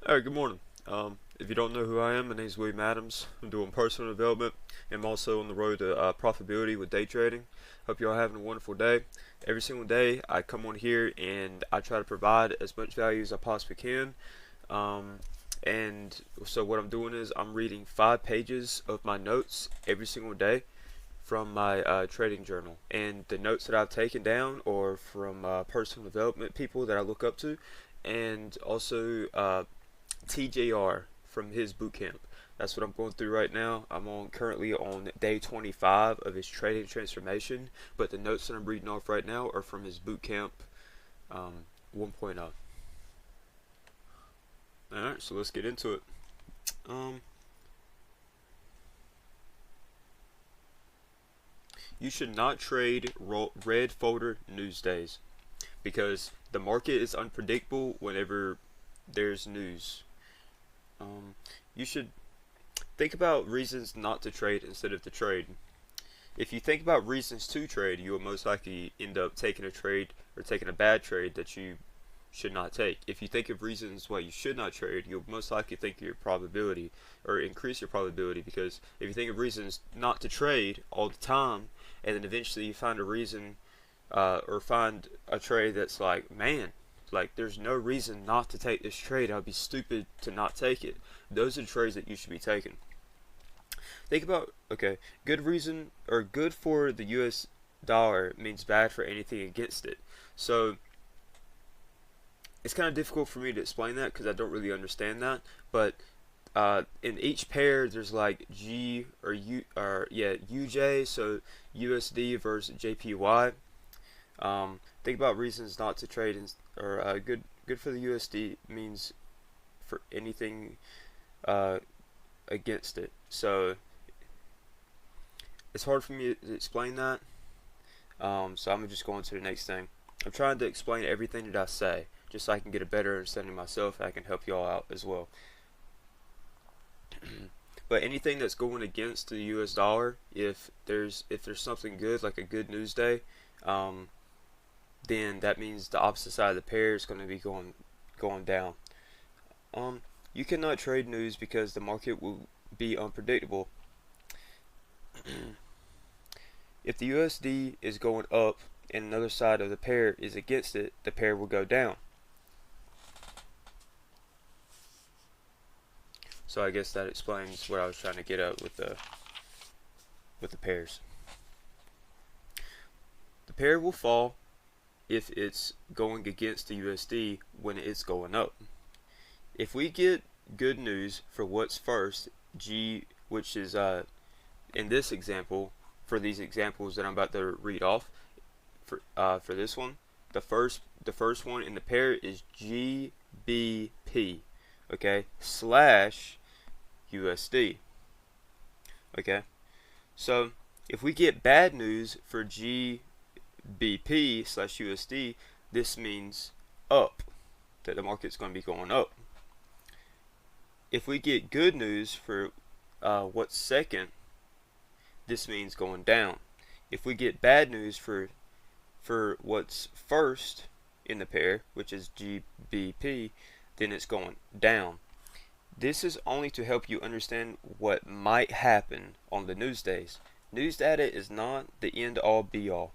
Alright, good morning. If you don't know who I am, my name is William Adams. I'm doing personal development. I'm also on the road to profitability with day trading. Hope you're all having a wonderful day. Every single day, I come on here and I try to provide as much value as I possibly can. And so what I'm doing is I'm reading 5 pages of my notes every single day from my trading journal. And the notes that I've taken down are from personal development people that I look up to, and also TJR from his boot camp. That's what I'm going through right now. I'm currently on day 25 of his trading transformation, but the notes that I'm reading off right now are from his boot camp 1.0. Alright, so let's get into it. You should not trade red folder news days because the market is unpredictable whenever there's news. You should think about reasons not to trade instead of to trade. If you think about reasons to trade, you will most likely end up taking a trade or taking a bad trade that you should not take. If you think of reasons why you should not trade, you'll most likely think your probability or increase your probability, because if you think of reasons not to trade all the time and then eventually you find a reason or find a trade that's like, man, like there's no reason not to take this trade, I'd be stupid to not take it. Those are the trades that you should be taking. Think about, okay, good reason or good for the US dollar means bad for anything against it. So it's kind of difficult for me to explain that because I don't really understand that, but in each pair there's like G or U or yeah UJ, so USD versus JPY. Think about reasons not to trade or good for the USD means for anything against it. So it's hard for me to explain that. So I'm just going to the next thing. I'm trying to explain everything that I say just so I can get a better understanding of myself and I can help y'all out as well. But anything that's going against the US dollar, if there's something good like a good news day, then that means the opposite side of the pair is going to be going down. You cannot trade news because the market will be unpredictable. If the USD is going up and another side of the pair is against it, the pair will go down. So I guess that explains what I was trying to get at with the pairs. The pair will fall if it's going against the USD when it's going up. If we get good news for what's first, G, which is in this example, for these examples that I'm about to read off, for this one, the first one in the pair is GBP, okay, slash USD. Okay, so if we get bad news for GBP slash USD, this means up, that the market's going to be going up. If we get good news for what's second, this means going down. If we get bad news for what's first in the pair, which is GBP, then it's going down. This is only to help you understand what might happen on the news days. News data is not the end all be all.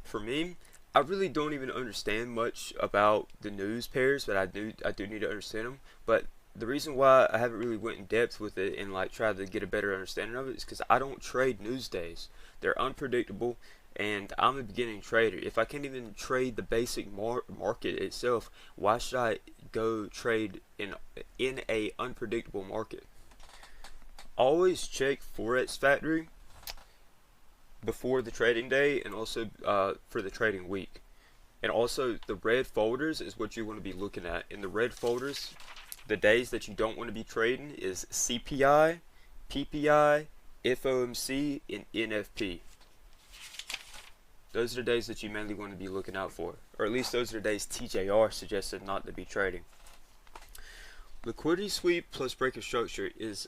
For me, I really don't even understand much about the news pairs, but I do need to understand them. But the reason why I haven't really went in depth with it and like tried to get a better understanding of it is because I don't trade news days. They're unpredictable, and I'm a beginning trader. If I can't even trade the basic market itself, why should I go trade in a unpredictable market? Always check Forex Factory before the trading day and also for the trading week. And also the red folders is what you want to be looking at. In the red folders, the days that you don't want to be trading is CPI, PPI, FOMC, and NFP. Those are the days that you mainly want to be looking out for, or at least those are the days TJR suggested not to be trading. Liquidity sweep plus break of structure is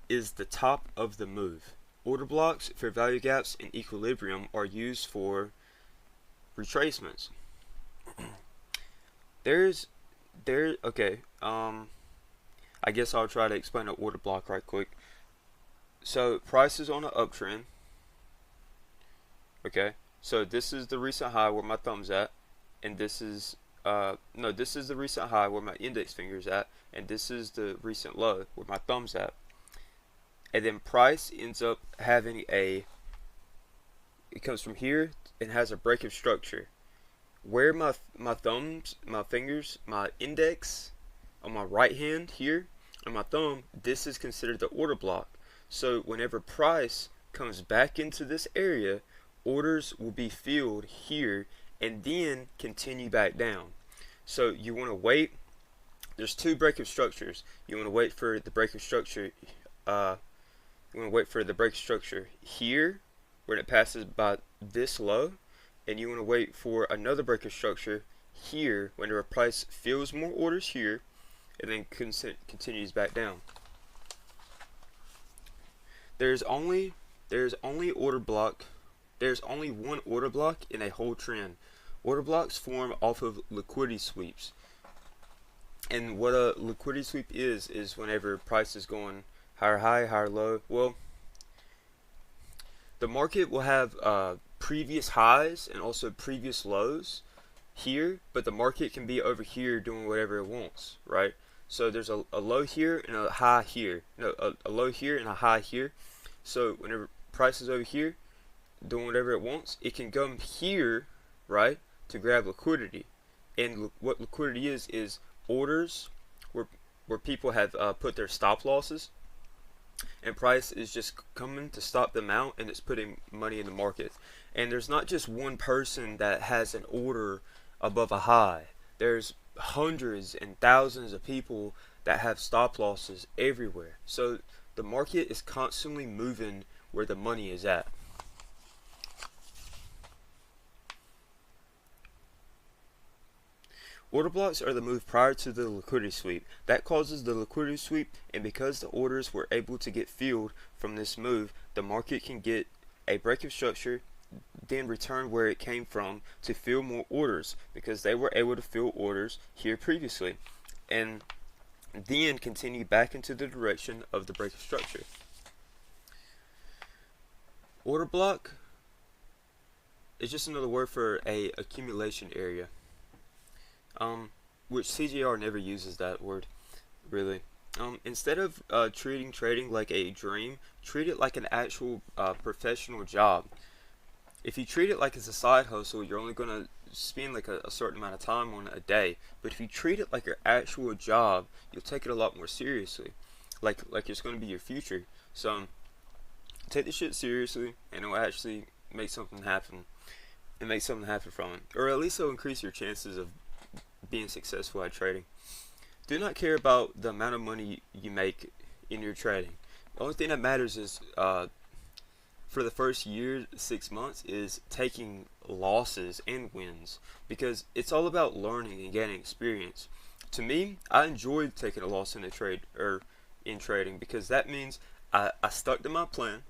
the top of the move. Order blocks, fair value gaps, and equilibrium are used for retracements. Okay, I guess I'll try to explain the order block right quick. So price is on an uptrend. Okay, so this is the recent high where my thumb's at, and this is no, this is the recent high where my index finger's at, and this is the recent low where my thumb's at. And then price ends up having it comes from here and has a break of structure. Where my thumbs, my fingers, my index on my right hand here, and my thumb, this is considered the order block. So whenever price comes back into this area, orders will be filled here and then continue back down. So you want to wait. There's two break of structures. You want to wait for the break of structure. You want to wait for the break of structure here, when it passes by this low, and you want to wait for another break of structure here, whenever price fills more orders here, and then continues back down. There's only order block. There's only one order block in a whole trend. Order blocks form off of liquidity sweeps. And what a liquidity sweep is whenever price is going higher high, higher low. Well, the market will have previous highs and also previous lows here, but the market can be over here doing whatever it wants, right? So there's a low here and a high here. No, a low here and a high here. So whenever price is over here doing whatever it wants, it can come here, right, to grab liquidity. And what liquidity is orders where people have put their stop losses, and price is just coming to stop them out, and it's putting money in the market. And there's not just one person that has an order above a high. There's hundreds and thousands of people that have stop losses everywhere. So the market is constantly moving where the money is at. Order blocks are the move prior to the liquidity sweep. That causes the liquidity sweep, and because the orders were able to get filled from this move, the market can get a break of structure, then return where it came from to fill more orders, because they were able to fill orders here previously, and then continue back into the direction of the break of structure. Order block is just another word for a accumulation area. Which CJR never uses that word, really. Instead of treating trading like a dream, treat it like an actual professional job. If you treat it like it's a side hustle, you're only going to spend like a certain amount of time on it a day. But if you treat it like your actual job, you'll take it a lot more seriously. Like it's going to be your future. So take this shit seriously, and it'll actually make something happen. And make something happen from it. Or at least it'll increase your chances of being successful at trading. Do not care about the amount of money you make in your trading. The only thing that matters is for the first year, 6 months, is taking losses and wins, because it's all about learning and gaining experience. To me, I enjoyed taking a loss in a trade or in trading, because that means I stuck to my plan.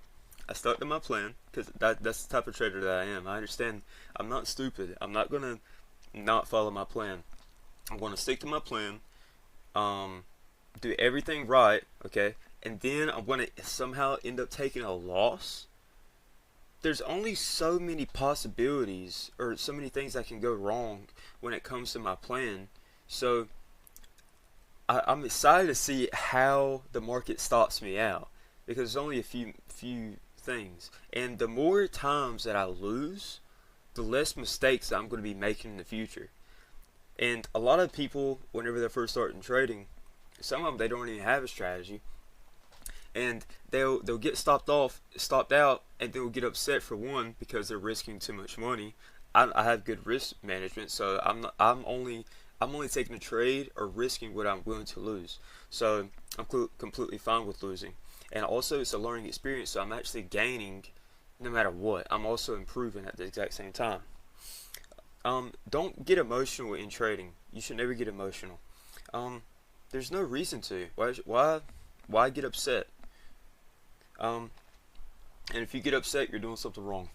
I stuck to my plan, because that's the type of trader that I am. I understand I'm not stupid. I'm not gonna not follow my plan. I'm going to stick to my plan, do everything right, okay, and then I'm going to somehow end up taking a loss. There's only so many possibilities, or so many things that can go wrong when it comes to my plan. So I'm excited to see how the market stops me out, because there's only a few things, and the more times that I lose, the less mistakes I'm going to be making in the future. And a lot of people, whenever they're first starting trading, some of them, they don't even have a strategy, and they'll get stopped out, and they'll get upset for one because they're risking too much money. I have good risk management, so I'm only taking a trade or risking what I'm willing to lose. So I'm completely fine with losing, and also it's a learning experience. So I'm actually gaining no matter what. I'm also improving at the exact same time. Don't get emotional in trading. You should never get emotional. There's no reason to. Why get upset? And if you get upset, you're doing something wrong.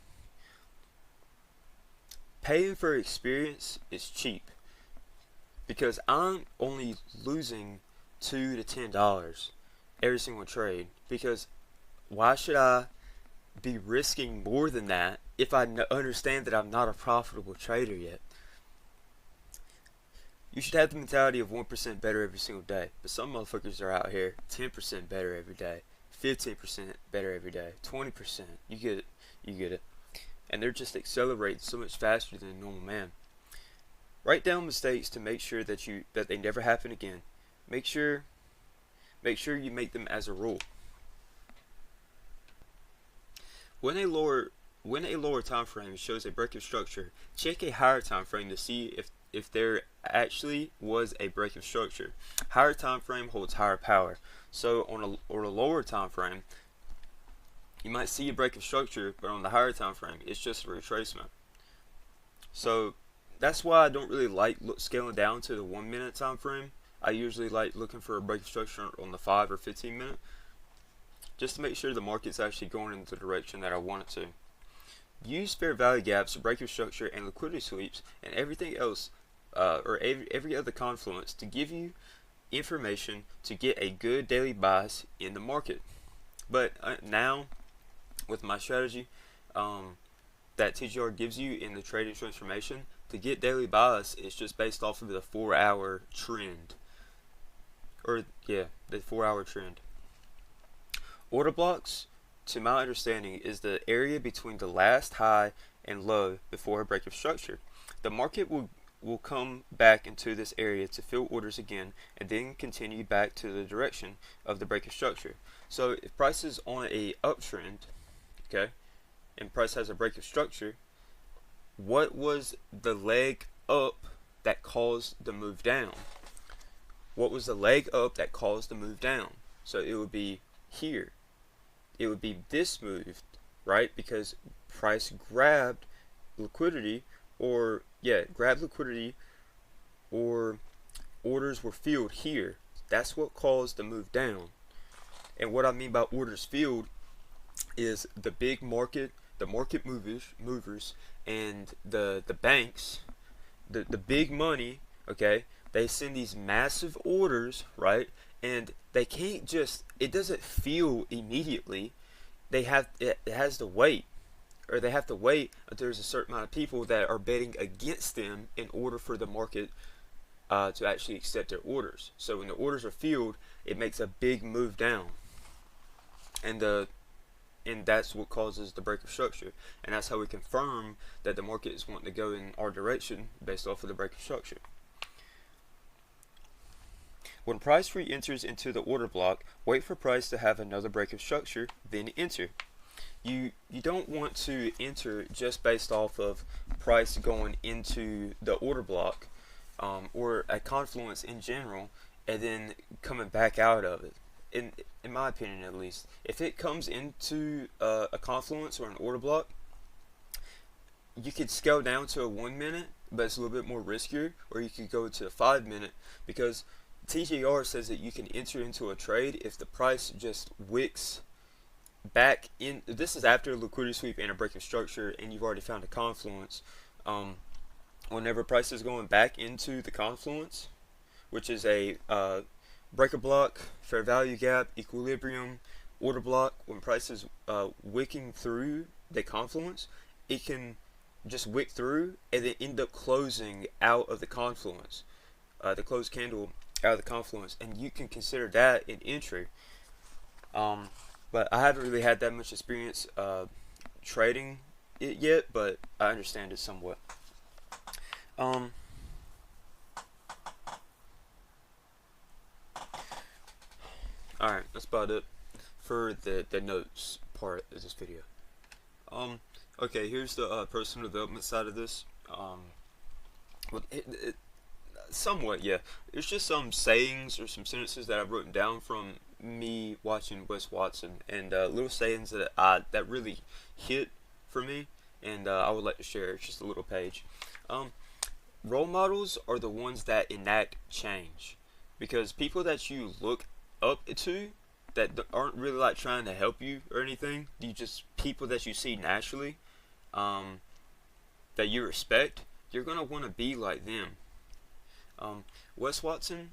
Paying for experience is cheap. because I'm only losing $2 to $10 every single trade. Because why should I be risking more than that if I understand that I'm not a profitable trader yet? You should have the mentality of 1% better every single day. But some motherfuckers are out here 10% better every day, 15% better every day, 20%. You get it. You get it. And they're just accelerating so much faster than a normal man. Write down mistakes to make sure that they never happen again. Make sure you make them as a rule. When a lower time frame shows a break of structure, check a higher time frame to see if there actually was a break of structure. Higher time frame holds higher power. So on a lower time frame, you might see a break of structure, but on the higher time frame, it's just a retracement. So that's why I don't really like scaling down to the 1 minute time frame. I usually like looking for a break of structure on the 5 or 15 minute, just to make sure the market's actually going in the direction that I want it to. Use fair value gaps, break of structure, and liquidity sweeps, and everything else, or every other confluence to give you information to get a good daily bias in the market. But now, with my strategy that TGR gives you in the trading transformation, to get daily bias, it's just based off of the 4-hour trend. The 4-hour trend. Order blocks, to my understanding, is the area between the last high and low before a break of structure. The market will come back into this area to fill orders again and then continue back to the direction of the break of structure. So if price is on a uptrend, okay, and price has a break of structure, what was the leg up that caused the move down? What was the leg up that caused the move down? So it would be here. It would be this move, right? Because price grabbed liquidity, or orders were filled here. That's what caused the move down. And what I mean by orders filled is the big market, the market movers, and the banks, the big money, okay? They send these massive orders, right? And they can't just, it doesn't feel immediately. It has to wait, or they have to wait until there's a certain amount of people that are betting against them in order for the market to actually accept their orders. So when the orders are filled, it makes a big move down, and that's what causes the break of structure, and that's how we confirm that the market is wanting to go in our direction based off of the break of structure. When price re-enters into the order block, wait for price to have another break of structure, then enter. You don't want to enter just based off of price going into the order block, or a confluence in general, and then coming back out of it. In my opinion, at least, if it comes into a confluence or an order block, you could scale down to a 1 minute, but it's a little bit more riskier, or you could go to a 5 minute, because TGR says that you can enter into a trade if the price just wicks back in. This is after a liquidity sweep and a break of structure, and you've already found a confluence. Whenever price is going back into the confluence, which is a breaker block, fair value gap, equilibrium, order block, when price is wicking through the confluence, it can just wick through and then end up closing out of the confluence, the closed candle out of the confluence, and you can consider that an entry. But I haven't really had that much experience trading it yet, but I understand it somewhat. Alright, that's about it for the notes part of this video. Okay, here's the personal development side of this. Somewhat, yeah. There's just some sayings or some sentences that I've written down from me watching Wes Watson, and little sayings that really hit for me, and I would like to share. It's just a little page. Role models are the ones that enact change, because people that you look up to that aren't really like trying to help you or anything, you just people that you see naturally, that you respect, you're gonna want to be like them. Wes Watson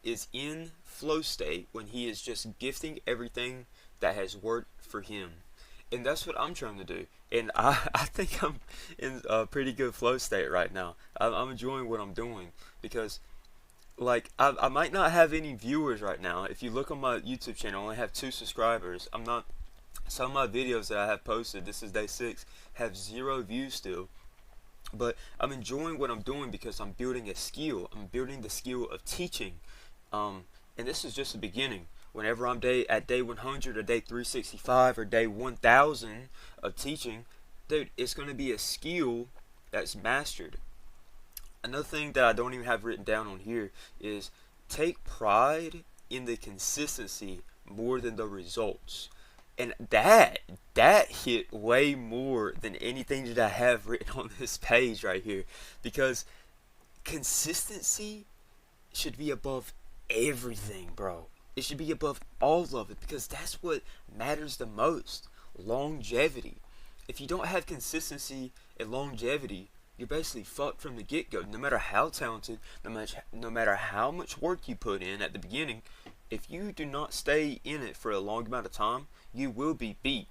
is in flow state when he is just gifting everything that has worked for him. And that's what I'm trying to do. And I think I'm in a pretty good flow state right now. I'm enjoying what I'm doing because, like, I might not have any viewers right now. If you look on my YouTube channel, I only have 2 subscribers. I'm not. Some of my videos that I have posted, this is day 6, have 0 views still. But I'm enjoying what I'm doing because I'm building a skill. I'm building the skill of teaching. And this is just the beginning. Whenever I'm at day 100 or day 365 or day 1000 of teaching, dude, it's going to be a skill that's mastered. Another thing that I don't even have written down on here is take pride in the consistency more than the results. And that hit way more than anything that I have written on this page right here, because consistency should be above everything, bro. It should be above all of it because that's what matters the most. Longevity. If you don't have consistency and longevity, you're basically fucked from the get-go. No matter how talented, no matter how much work you put in at the beginning, if you do not stay in it for a long amount of time, you will be beat.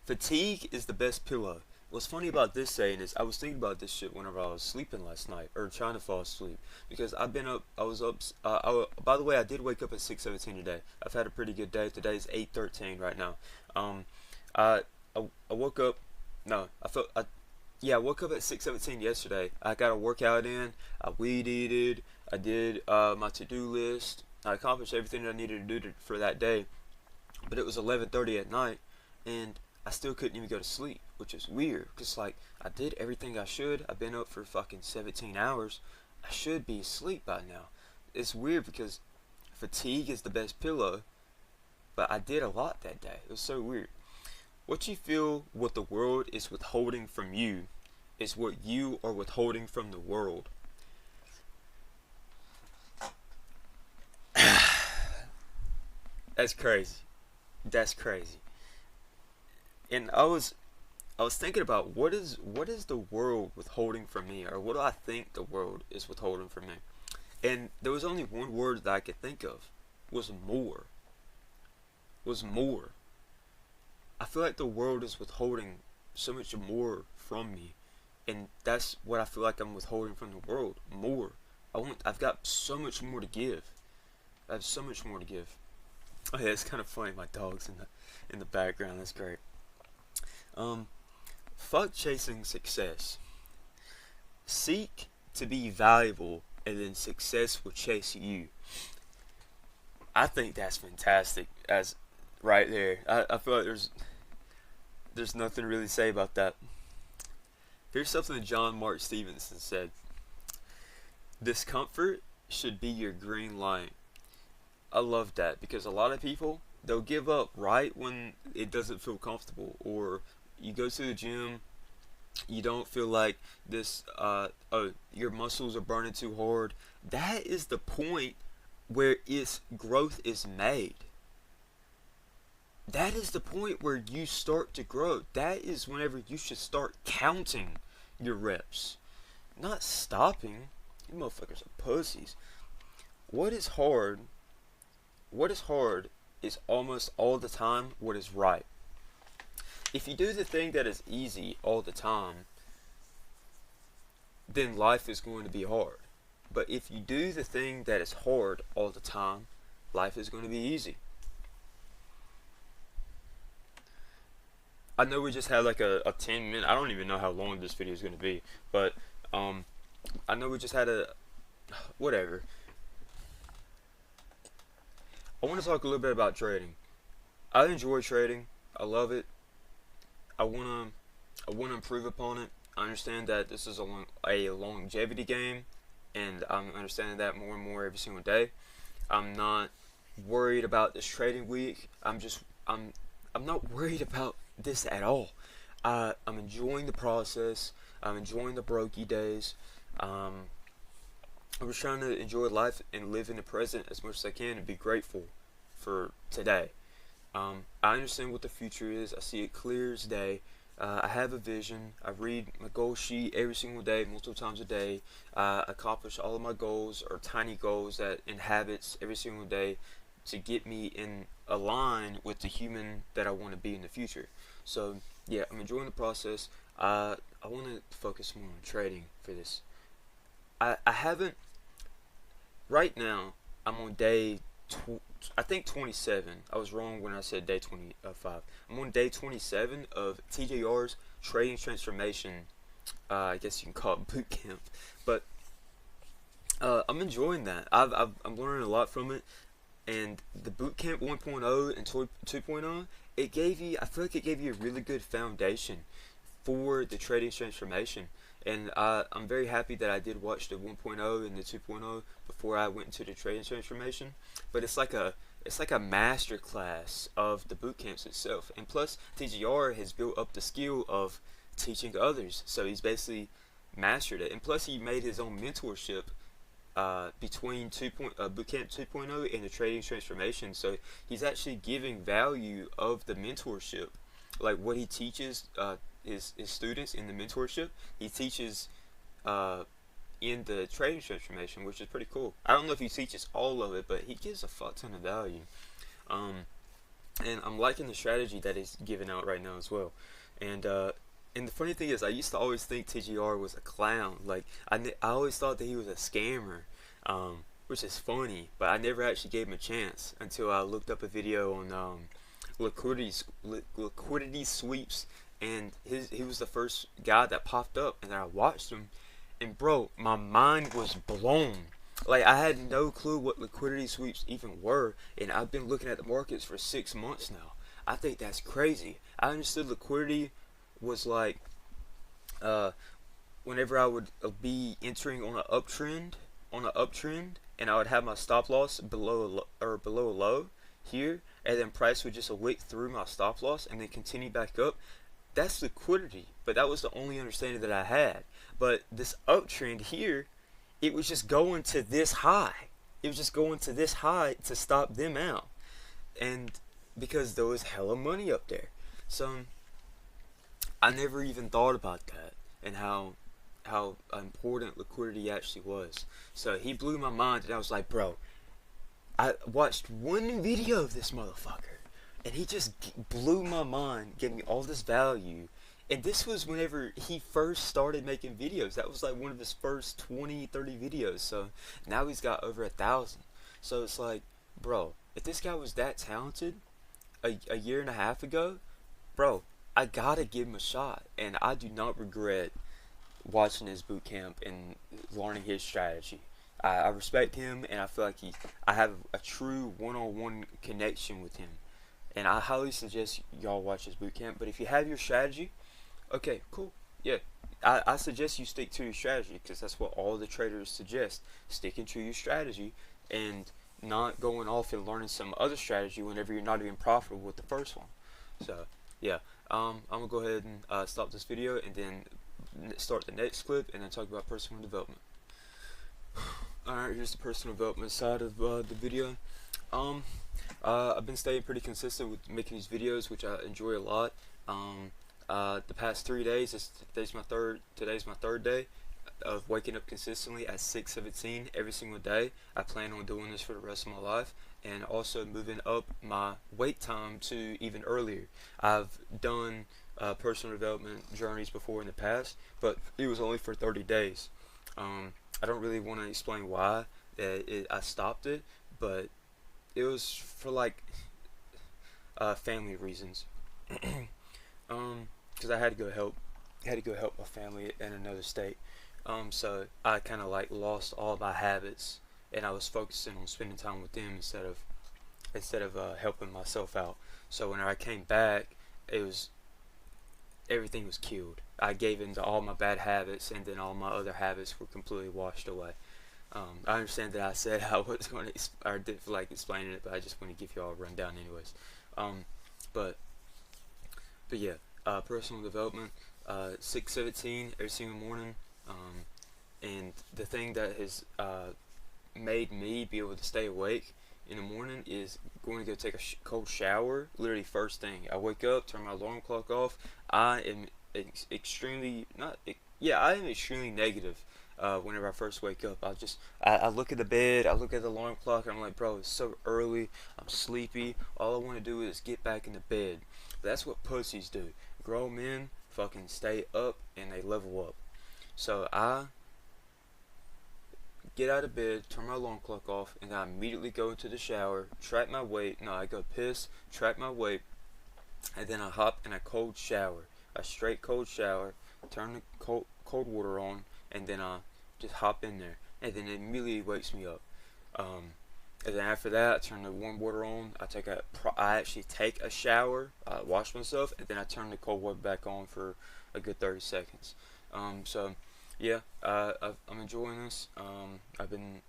Fatigue is the best pillow. What's funny about this saying is I was thinking about this shit whenever I was sleeping last night, or trying to fall asleep, because I've been up. I was up. By the way, I did wake up at 6:17 today. I've had a pretty good day. Today's 8:13 right now. I woke up. No, I felt. Yeah, I woke up at 6:17 yesterday. I got a workout in. I weed eated. I did my to-do list. I accomplished everything that I needed to do for that day. But it was 11:30 at night, and I still couldn't even go to sleep, which is weird. Cause like I did everything I should. I've been up for fucking 17 hours. I should be asleep by now. It's weird because fatigue is the best pillow, but I did a lot that day. It was so weird. What you feel what the world is withholding from you is what you are withholding from the world. That's crazy. That's crazy. And I was thinking about what is the world withholding from me, or what do I think the world is withholding from me? And there was only one word that I could think of, was more. Was more. I feel like the world is withholding so much more from me, and that's what I feel like I'm withholding from the world. More. I've got so much more to give. I have so much more to give. Oh yeah, it's kind of funny. My dog's in the background. That's great. Fuck chasing success. Seek to be valuable, and then success will chase you. I think that's fantastic. As right there, I feel like there's nothing to really say about that. Here's something that John Mark Stevenson said. Discomfort should be your green light. I love that because a lot of people, they'll give up right when it doesn't feel comfortable, or you go to the gym, you don't feel like this, your muscles are burning too hard. That is the point where its growth is made. That is the point where you start to grow. That is whenever you should start counting your reps, not stopping. You motherfuckers are pussies. What is hard? What is hard is almost all the time what is right. If you do the thing that is easy all the time, then life is going to be hard. But if you do the thing that is hard all the time, life is going to be easy. I know we just had like a 10-minute, I don't even know how long this video is going to be, but I know we just had whatever. I want to talk a little bit about trading. I enjoy trading. I love it. I want to improve upon it. I understand that this is a longevity game, and I'm understanding that more and more every single day. I'm not worried about this trading week. I'm not worried about this at all. I'm enjoying the process. I'm enjoying the brokey days. I'm just trying to enjoy life and live in the present as much as I can and be grateful for today. I understand what the future is. I see it clear as day. I have a vision. I read my goal sheet every single day, multiple times a day. Accomplish all of my goals or tiny goals that in habits every single day to get me in a line with the human that I want to be in the future. So yeah, I'm enjoying the process. I want to focus more on trading for this. I haven't right now. I'm on day I think 27. I was wrong when I said day 25. I'm on day 27 of TJR's trading transformation. I guess you can call it boot camp, but I'm enjoying that. I'm learning a lot from it, and the boot camp 1.0 and 2.0. It gave you. I feel like it gave you a really good foundation for the trading transformation. And I'm very happy that I did watch the 1.0 and the 2.0 before I went into the trading transformation. But it's like a master class of the boot camps itself. And plus, TGR has built up the skill of teaching others, so he's basically mastered it. And plus, he made his own mentorship between Bootcamp 2.0 and the trading transformation. So he's actually giving value of the mentorship, like what he teaches his students in the mentorship. He teaches in the trading transformation, which is pretty cool. I don't know if he teaches all of it, but he gives a fuck ton of value. And I'm liking the strategy that he's giving out right now as well. And the funny thing is, I used to always think TGR was a clown. Like I always thought that he was a scammer, which is funny. But I never actually gave him a chance until I looked up a video on liquidity sweeps, and he was the first guy that popped up, and then I watched him, and bro, my mind was blown. Like I had no clue what liquidity sweeps even were, and I've been looking at the markets for 6 months now. I think that's crazy. I understood liquidity was like whenever I would be entering on an uptrend, and I would have my stop loss below a low here, and then price would just wick through my stop loss and then continue back up. That's liquidity, but that was the only understanding that I had. But this uptrend here, it was just going to this high. It was just going to this high to stop them out, and because there was hella money up there. So I never even thought about that and how important liquidity actually was. So he blew my mind, and I was like, bro, I watched one video of this motherfucker, and he just blew my mind, gave me all this value. And this was whenever he first started making videos. That was like one of his first 20, 30 videos. So now he's got over 1,000. So it's like, bro, if this guy was that talented a year and a half ago, bro, I gotta give him a shot. And I do not regret watching his boot camp and learning his strategy. I respect him, and I feel like I have a true one-on-one connection with him. And I highly suggest y'all watch his boot camp. But if you have your strategy, okay, cool. Yeah, I suggest you stick to your strategy, because that's what all the traders suggest. Sticking to your strategy and not going off and learning some other strategy whenever you're not even profitable with the first one. So, yeah, I'm going to go ahead and stop this video and then start the next clip and then talk about personal development. Alright, here's the personal development side of the video. I've been staying pretty consistent with making these videos, which I enjoy a lot. The past 3 days, today's my third day of waking up consistently at 6:17 every single day. I plan on doing this for the rest of my life, and also moving up my wait time to even earlier. I've done personal development journeys before in the past, but it was only for 30 days. I don't really want to explain why I stopped it, but it was for like family reasons. Because I had to go help my family in another state. So I kind of like lost all my habits, and I was focusing on spending time with them instead of helping myself out. So when I came back, everything was killed. I gave into all my bad habits, and then all my other habits were completely washed away. I understand that I said I was going to, or did feel like explaining it, but I just want to give y'all a rundown anyways. But yeah, personal development, 6:17 every single morning, and the thing that has made me be able to stay awake in the morning is going to go take a cold shower. Literally first thing. I wake up, turn my alarm clock off. I am extremely not. Yeah, I am extremely negative. Whenever I first wake up, I look at the bed, I look at the alarm clock, and I'm like, bro, it's so early. I'm sleepy. All I want to do is get back into bed. But that's what pussies do. Grown men fucking stay up and they level up. So I get out of bed, turn my alarm clock off, and I immediately go into the shower, track my weight. No, I go piss, track my weight, and then I hop in a cold shower, a straight cold shower, turn the cold water on, and then I just hop in there, and then it immediately wakes me up. And then after that, I turn the warm water on. I actually take a shower, wash myself, and then I turn the cold water back on for a good 30 seconds. So yeah, I'm enjoying this. I've been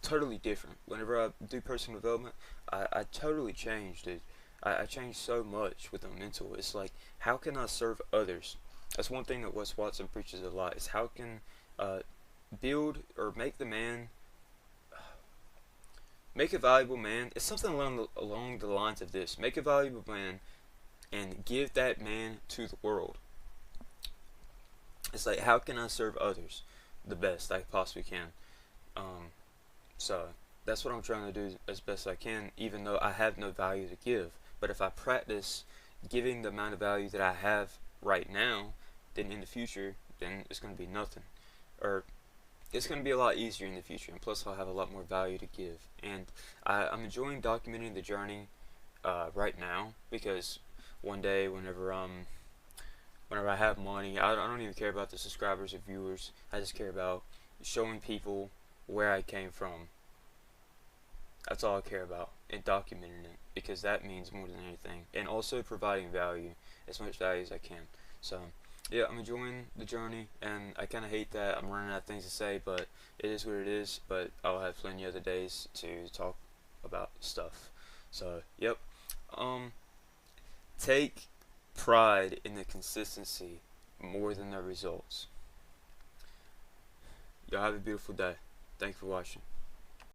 totally different. Whenever I do personal development, I totally changed, dude. I changed so much with the mental. It's like, how can I serve others? That's one thing that Wes Watson preaches a lot. Is how can build or make the man, make a valuable man. It's something along the lines of this: make a valuable man and give that man to the world. It's like, how can I serve others the best I possibly can? So that's what I'm trying to do as best I can, even though I have no value to give. But if I practice giving the amount of value that I have right now, then in the future, then it's going to be nothing. Or it's going to be a lot easier in the future, and plus I'll have a lot more value to give. And I'm enjoying documenting the journey right now, because one day, whenever I have money, I don't even care about the subscribers or viewers. I just care about showing people where I came from. That's all I care about, and documenting it, because that means more than anything. And also providing value, as much value as I can. So yeah, I'm enjoying the journey, and I kind of hate that I'm running out of things to say, but it is what it is. But I'll have plenty other days to talk about stuff. So yep, take pride in the consistency more than the results. Y'all have a beautiful day. Thanks for watching.